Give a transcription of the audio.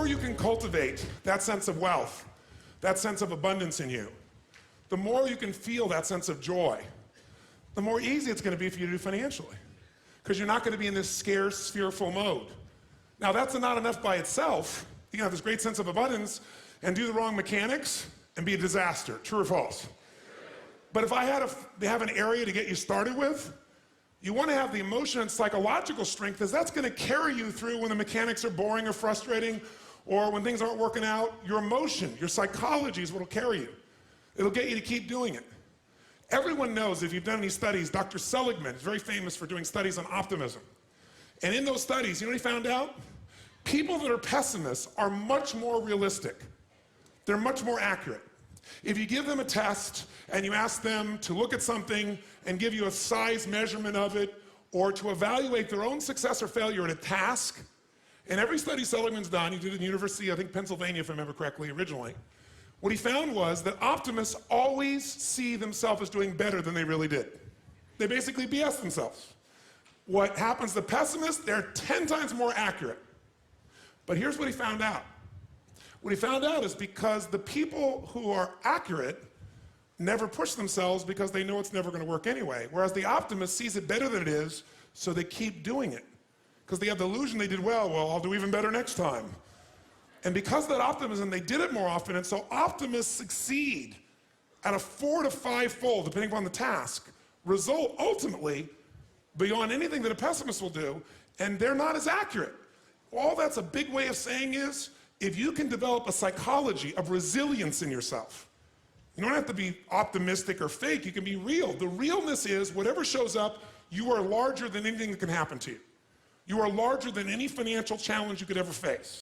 more you can cultivate that sense of wealth, that sense of abundance in you, the more you can feel that sense of joy, the more easy it's going to be for you to do financially. Because you're not going to be in this scarce, fearful mode. Now, that's not enough by itself. You can have this great sense of abundance and do the wrong mechanics and be a disaster. True or false? But if I have an area to get you started with, you want to have the emotion and psychological strength, because that's going to carry you through when the mechanics are boring or frustrating, or when things aren't working out. Your emotion, your psychology is what will carry you. It'll get you to keep doing it. Everyone knows, if you've done any studies, Dr. Seligman is very famous for doing studies on optimism. And in those studies, you know what he found out? People that are pessimists are much more realistic. They're much more accurate. If you give them a test and you ask them to look at something and give you a size measurement of it, or to evaluate their own success or failure at a task, in every study Seligman's done, he did it in the University, I think Pennsylvania if I remember correctly originally, what he found was that optimists always see themselves as doing better than they really did. They basically BS themselves. What happens to pessimists, they're 10 times more accurate. But here's what he found out. What he found out is because the people who are accurate never push themselves because they know it's never going to work anyway. Whereas the optimist sees it better than it is, so they keep doing it. Because they have the illusion they did well, I'll do even better next time. And because of that optimism, they did it more often, and so optimists succeed at a 4 to 5-fold, depending upon the task, result ultimately beyond anything that a pessimist will do, and they're not as accurate. All that's a big way of saying is, if you can develop a psychology of resilience in yourself, you don't have to be optimistic or fake, you can be real. The realness is, whatever shows up, you are larger than anything that can happen to you. You are larger than any financial challenge you could ever face.